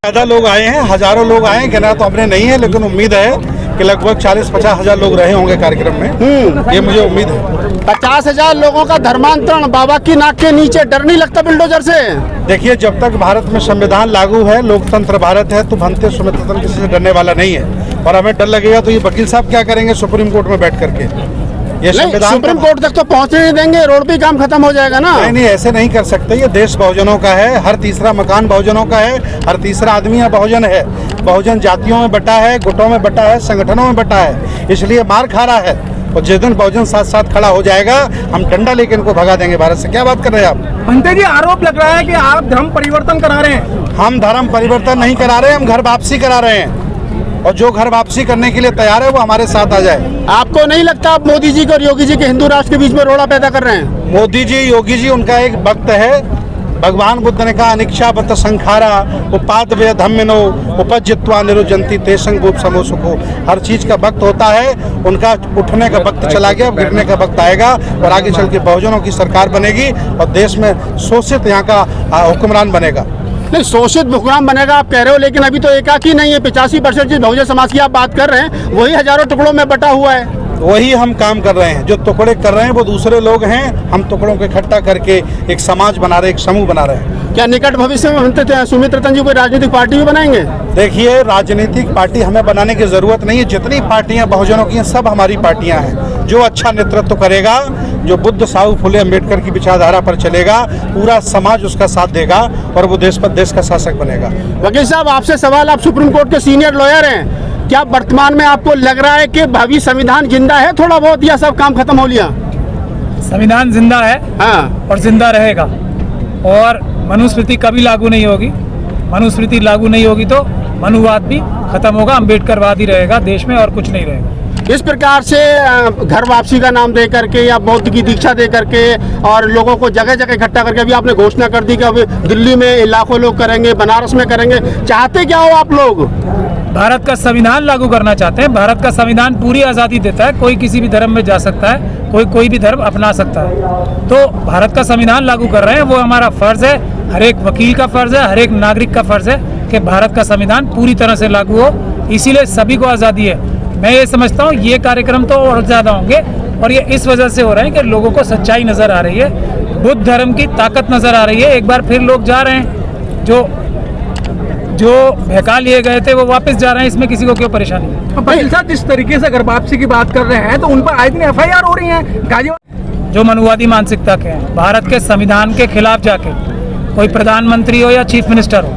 ज़्यादा लोग आए हैं, हजारों लोग आए हैं, गिना तो हमने नहीं है, लेकिन उम्मीद है कि लगभग 40-50 हजार लोग रहे होंगे कार्यक्रम में। ये मुझे उम्मीद है। 50,000 लोगों का धर्मांतरण बाबा की नाक के नीचे, डर नहीं लगता बुलडोजर से? देखिए, जब तक भारत में संविधान लागू है, लोकतंत्र भारत है, तो भंते सुमित्र किसी से डरने वाला नहीं है। और हमें डर लगेगा तो ये वकील साहब क्या करेंगे सुप्रीम कोर्ट में बैठ करके? ये संविधान सुप्रीम कोर्ट तक तो पहुंचने नहीं देंगे, रोड पे काम खत्म हो जाएगा ना। नहीं, ऐसे नहीं कर सकते। ये देश बहुजनों का है, हर तीसरा मकान बहुजनों का है, हर तीसरा आदमी यहाँ बहुजन है। बहुजन जातियों में बटा है, गुटों में बटा है, संगठनों में बटा है, इसलिए मार खा रहा है। और जिस दिन बहुजन साथ साथ खड़ा हो जाएगा, हम डंडा लेके इनको भगा देंगे भारत से। क्या बात कर रहे हैं आप? भंते जी, आरोप लग रहा है कि आप धर्म परिवर्तन करा रहे हैं। हम धर्म परिवर्तन नहीं करा रहे, हम घर वापसी करा रहे हैं। और जो घर वापसी करने के लिए तैयार है वो हमारे साथ आ जाए। आपको नहीं लगता आप मोदी जी को और योगी जी के हिंदू राष्ट्र के बीच में रोड़ा पैदा कर रहे हैं? मोदी जी, योगी जी उनका एक वक्त है। भगवान बुद्ध ने कहा अनिक्षा बत संखारा उपाद वे धम्मिनो उपजित्वा निरुजंती तेसंग रूप समो सुखो। हर चीज का वक्त होता है, उनका उठने का वक्त चला गया, अब गिरने का वक्त आएगा। और आगे चल के बहुजनों की सरकार बनेगी और देश में शोषित यहाँ का हुक्मरान बनेगा। नहीं, शोषित हुक्मरान बनेगा आप कह रहे हो, लेकिन अभी तो एकाकी नहीं है। 85% जिस बहुजन समाज की आप बात कर रहे हैं, वही हजारों टुकड़ों में बटा हुआ है। वही हम काम कर रहे हैं। जो टुकड़े कर रहे हैं वो दूसरे लोग हैं, हम टुकड़ों को इकट्ठा करके एक समाज बना रहे हैं, एक समूह बना रहे हैं। क्या निकट भविष्य में सुमित रतन जी कोई राजनीतिक पार्टी भी बनाएंगे? देखिए, राजनीतिक पार्टी हमें बनाने की जरूरत नहीं है। जितनी पार्टियां बहुजनों की हैं, सब हमारी पार्टियां हैं। जो अच्छा नेतृत्व करेगा, जो बुद्ध साहू फुले अम्बेडकर की विचारधारा पर चलेगा, पूरा समाज उसका साथ देगा और वो देश का शासक बनेगा। वकील साहब, आपसे सवाल, आप सुप्रीम कोर्ट के सीनियर लॉयर हैं, क्या वर्तमान में आपको लग रहा है कि भावी संविधान जिंदा है थोड़ा बहुत, या सब काम खत्म हो लिया? संविधान जिंदा है, हाँ, और जिंदा रहेगा। और मनुस्मृति कभी लागू नहीं होगी। मनुस्मृति लागू नहीं होगी तो मनुवाद भी खत्म होगा, अम्बेडकरवाद ही रहेगा देश में, और कुछ नहीं रहेगा। इस प्रकार से घर वापसी का नाम दे करके या बौद्ध की दीक्षा दे करके और लोगों को जगह जगह इकट्ठा करके अभी आपने घोषणा कर दी कि अभी दिल्ली में लाखों लोग करेंगे, बनारस में करेंगे। चाहते क्या हो आप लोग? भारत का संविधान लागू करना चाहते हैं। भारत का संविधान पूरी आज़ादी देता है, कोई किसी भी धर्म में जा सकता है, कोई भी धर्म अपना सकता है। तो भारत का संविधान लागू कर रहे हैं, वो हमारा फर्ज है, हर एक वकील का फर्ज है, हर एक नागरिक का फर्ज है कि भारत का संविधान पूरी तरह से लागू हो। इसीलिए सभी को आज़ादी है। मैं ये समझता हूँ ये कार्यक्रम तो और ज़्यादा होंगे, और ये इस वजह से हो रहे हैं कि लोगों को सच्चाई नज़र आ रही है, बुद्ध धर्म की ताकत नज़र आ रही है। एक बार फिर लोग जा रहे हैं, जो बहका लिए गए थे वो वापस जा रहे हैं। इसमें किसी को क्यों परेशानी है? वकील साहब, जिस तरीके से अगर वापसी की बात कर रहे हैं तो उन पर आए दिन FIR हो रही है। गाजियाबाद जो मनुवादी मानसिकता के हैं, भारत के संविधान के खिलाफ जाके कोई प्रधानमंत्री हो या चीफ मिनिस्टर हो,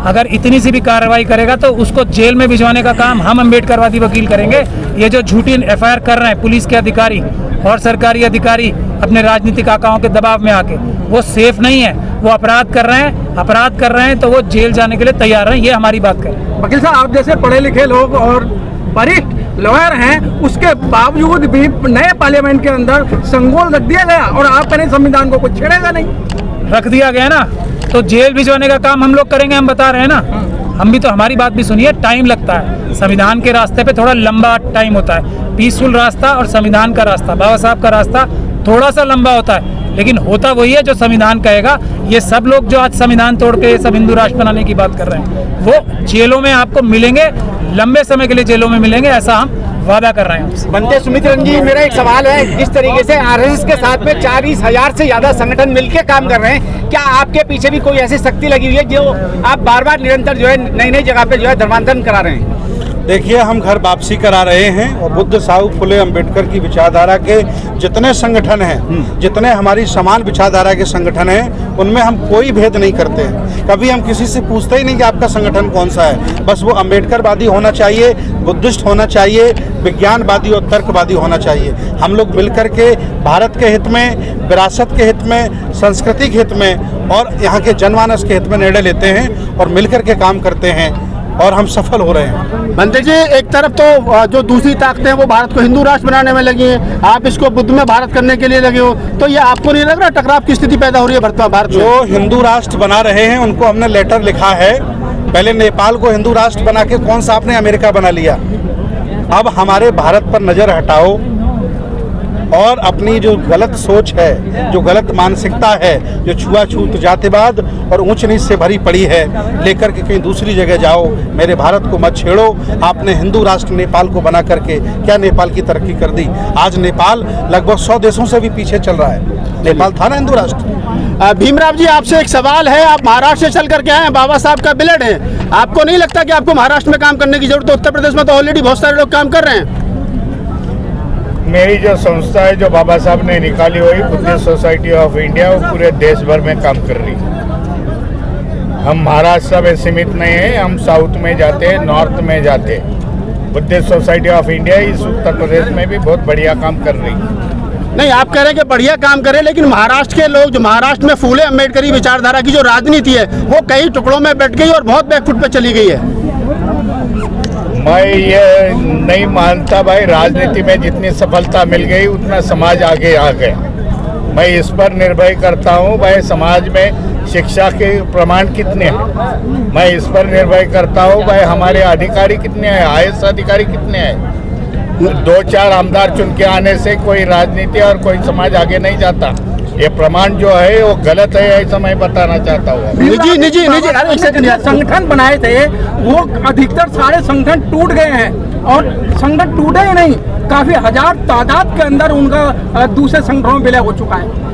अगर इतनी सी भी कार्रवाई करेगा तो उसको जेल में भिजवाने का काम हम अम्बेडकरवादी वकील करेंगे। ये जो झूठी FIR कर रहे हैं पुलिस के अधिकारी और सरकारी अधिकारी अपने राजनीतिक आकाओं के दबाव में आके, वो सेफ नहीं है। वो अपराध कर रहे हैं तो वो जेल जाने के लिए तैयार हैं। ये हमारी बात करें। वकील साहब, आप जैसे पढ़े लिखे लोग और वरिष्ठ लॉयर हैं, उसके बावजूद भी नए पार्लियामेंट के अंदर संगोल रख दिया गया और आप कहें संविधान को कुछ छेड़ेगा नहीं। रख दिया गया ना, तो जेल भिजवाने का काम हम लोग करेंगे। हम बता रहे हैं ना, हम भी तो, हमारी बात भी सुनिए। टाइम लगता है संविधान के रास्ते पे, थोड़ा लंबा टाइम होता है। पीसफुल रास्ता और संविधान का रास्ता, बाबा साहब का रास्ता थोड़ा सा लंबा होता है, लेकिन होता वही है जो संविधान कहेगा। ये सब लोग जो आज संविधान तोड़ के सब हिंदू राष्ट्र बनाने की बात कर रहे हैं, वो जेलों में आपको मिलेंगे, लंबे समय के लिए जेलों में मिलेंगे, ऐसा हम वादा कर रहे हैं। बनते सुमित रतन जी, मेरा एक सवाल है, जिस तरीके से RSS के साथ में 40,000 से ज्यादा संगठन मिलकर काम कर रहे हैं, क्या आपके पीछे भी कोई ऐसी शक्ति लगी हुई है जो आप बार बार निरंतर जो है नई जगह पे जो है धर्मांतरण करा रहे हैं? देखिए, हम घर वापसी करा रहे हैं और बुद्ध साहू फुले अम्बेडकर की विचारधारा के जितने संगठन हैं, जितने हमारी समान विचारधारा के संगठन हैं, उनमें हम कोई भेद नहीं करते हैं। कभी हम किसी से पूछते ही नहीं कि आपका संगठन कौन सा है। बस वो अम्बेडकरवादी होना चाहिए, बुद्धिस्ट होना चाहिए, विज्ञानवादी और तर्कवादी होना चाहिए। हम लोग मिलकर के भारत के हित में, विरासत के हित में, संस्कृति के हित में और यहाँ के जनमानस के हित में निर्णय लेते हैं और मिलकर के काम करते हैं और हम सफल हो रहे हैं। बनते जी, एक तरफ तो जो दूसरी ताकतें हैं वो भारत को हिंदू राष्ट्र बनाने में लगी हैं, आप इसको बुद्ध में भारत करने के लिए लगे हो, तो ये आपको नहीं लग रहा टकराव की स्थिति पैदा हो रही है भारत में? जो हिंदू राष्ट्र बना रहे हैं उनको हमने लेटर लिखा है। पहले नेपाल को हिंदू राष्ट्र बना के कौन सा आपने अमेरिका बना लिया। अब हमारे भारत पर नजर हटाओ, और अपनी जो गलत सोच है, जो गलत मानसिकता है, जो छुआछूत, जातिवाद और ऊंच नीच से भरी पड़ी है, लेकर के कहीं दूसरी जगह जाओ, मेरे भारत को मत छेड़ो। आपने हिंदू राष्ट्र नेपाल को बना करके क्या नेपाल की तरक्की कर दी? आज नेपाल लगभग 100 देशों से भी पीछे चल रहा है। नेपाल था ना हिंदू राष्ट्र। भीमराव जी, आपसे एक सवाल है। आप महाराष्ट्र से चल करके आए हैं, बाबा साहब का बिलेट है। आपको नहीं लगता कि आपको महाराष्ट्र में काम करने की जरूरत है? उत्तर प्रदेश में तो ऑलरेडी बहुत सारे लोग काम कर रहे हैं। मेरी जो संस्था है, जो बाबा साहब ने निकाली हुई बुद्धिस्ट सोसाइटी ऑफ इंडिया, वो पूरे देश भर में काम कर रही है। हम महाराष्ट्र में सीमित नहीं है, हम साउथ में जाते हैं, नॉर्थ में जाते हैं। बुद्धिस्ट सोसाइटी ऑफ इंडिया इस उत्तर प्रदेश में भी बहुत बढ़िया काम कर रही है। नहीं, आप कह रहे हैं कि बढ़िया काम करें, लेकिन महाराष्ट्र के लोग, जो महाराष्ट्र में फूले अम्बेडकरी विचारधारा की जो राजनीति है, वो कई टुकड़ों में बैठ गई और बहुत बैकफुट पे चली गई है। मैं ये नहीं मानता भाई, राजनीति में जितनी सफलता मिल गई उतना समाज आगे आ गया। मैं इस पर निर्भर करता हूँ भाई, समाज में शिक्षा के प्रमाण कितने हैं। मैं इस पर निर्भर करता हूँ भाई, हमारे अधिकारी कितने हैं, IAS अधिकारी कितने हैं। 2-4 आमदार चुन के आने से कोई राजनीति और कोई समाज आगे नहीं जाता। ये प्रमाण जो है वो गलत है, ऐसा मैं बताना चाहता हूँ। निजी संगठन बनाए थे, वो अधिकतर सारे संगठन टूट गए हैं, और संगठन टूटे ही नहीं, काफी हजार तादाद के अंदर उनका दूसरे संगठनों में विलय हो चुका है।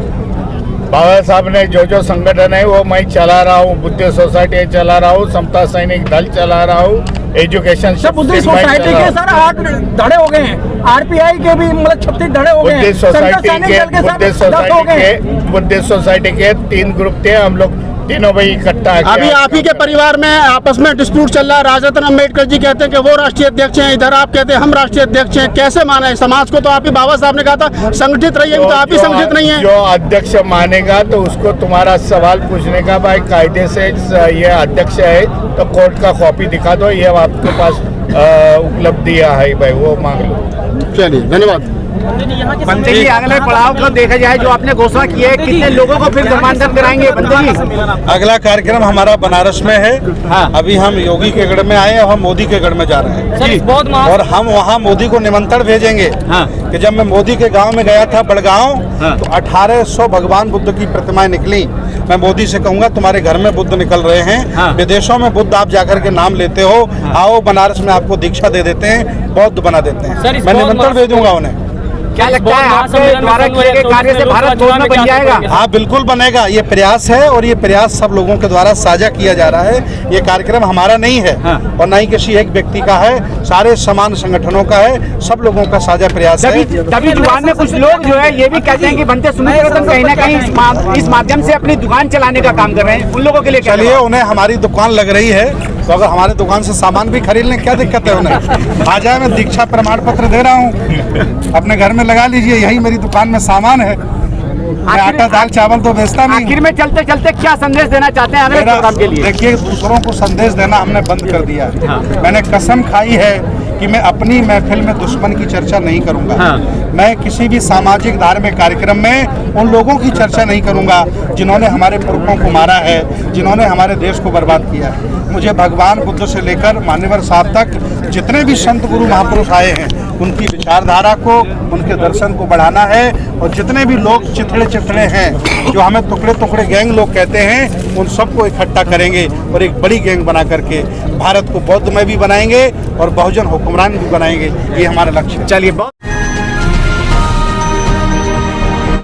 बाबा साहब ने जो संगठन है वो मैं चला रहा हूँ, बुद्धिस्ट सोसाइटी चला रहा हूँ, समता सैनिक दल चला रहा हूँ, एजुकेशन बुद्धिस्ट सोसाइटी के सर 8 धड़े हो गए हैं, RPI के भी मतलब 36 धड़े हो गए हैं, बुद्धिस्ट सोसाइटी के 3 ग्रुप थे, हम लोग तीनों भाई इकट्ठा। अभी आप ही के परिवार में आपस में डिस्प्यूट चल रहा है। राजरत्न अम्बेडकर जी कहते हैं कि वो राष्ट्रीय अध्यक्ष हैं, इधर आप कहते हैं हम राष्ट्रीय अध्यक्ष हैं। कैसे माना है? समाज को तो आप ही, बाबा साहब ने कहा था संगठित रहिए, तो आप ही संगठित नहीं है। जो अध्यक्ष मानेगा तो उसको तुम्हारा सवाल पूछने का भाई कायदे से ये अध्यक्ष है तो कोर्ट का कॉपी दिखा दो, ये आपके पास उपलब्धि है भाई, वो मांग लो। चलिए, धन्यवाद। बंदे जी, अगले पड़ाव को देखा जाए, जो आपने घोषणा की है, कितने लोगों को फिर जमानत कराएंगे बंदे जी? अगला कार्यक्रम हमारा बनारस में है। अभी हम योगी के गढ़ में आए और हम मोदी के गढ़ में जा रहे हैं, और हम वहाँ मोदी को निमंत्रण भेजेंगे कि जब मैं मोदी के गांव में गया था, बड़गांव, तो 1800 भगवान बुद्ध की प्रतिमाएं निकली। मैं मोदी से कहूंगा तुम्हारे घर में बुद्ध निकल रहे हैं, विदेशों में बुद्ध आप जाकर के नाम लेते हो, आओ बनारस में आपको दीक्षा दे देते हैं, बौद्ध बना देते हैं। मैं निमंत्रण भेजूंगा उन्हें। क्या लगता है आपके द्वारा किए गए कार्य से भारत बौद्ध में बन जाएगा? हाँ, बिल्कुल बनेगा। ये प्रयास है, और ये प्रयास सब लोगों के द्वारा साझा किया जा रहा है। ये कार्यक्रम हमारा नहीं है, और न ही किसी एक व्यक्ति का है, सारे समान संगठनों का है, सब लोगों का साझा प्रयास है। तभी दुकान में कुछ लोग जो है ये भी कहते हैं कि बनते सुनील रतन कहीं ना कहीं इस माध्यम से अपनी दुकान चलाने का काम कर रहे हैं। उन लोगों के लिए चलिए, उन्हें हमारी दुकान लग रही है, तो अगर हमारे दुकान से सामान भी खरीद लें, क्या दिक्कत है उन्हें? आ जाए, मैं दीक्षा प्रमाण पत्र दे रहा हूँ, अपने घर में लगा लीजिए, यही मेरी दुकान में सामान है। मैं आटा दाल चावल तो बेचता नहीं। आखिर में चलते चलते क्या संदेश देना चाहते हैं अगले प्रोग्राम के लिए? देखिए, दूसरों को संदेश देना हमने बंद कर दिया है। मैंने कसम खाई है कि मैं अपनी महफिल में दुश्मन की चर्चा नहीं करूंगा। मैं किसी भी सामाजिक धार्मिक कार्यक्रम में उन लोगों की चर्चा नहीं करूंगा जिन्होंने हमारे पुरखों को मारा है, जिन्होंने हमारे देश को बर्बाद किया है। मुझे भगवान बुद्ध से लेकर मान्यवर साहब तक जितने भी संत गुरु महापुरुष आए हैं, उनकी विचारधारा को, उनके दर्शन को बढ़ाना है। और जितने भी लोग चिथड़े हैं, जो हमें टुकड़े टुकड़े गैंग लोग कहते हैं, उन सबको इकट्ठा करेंगे और एक बड़ी गैंग बना करके भारत को बौद्धमय भी बनाएंगे और बहुजन हुक्मरान भी बनाएंगे। ये हमारा लक्ष्य है। चलिए।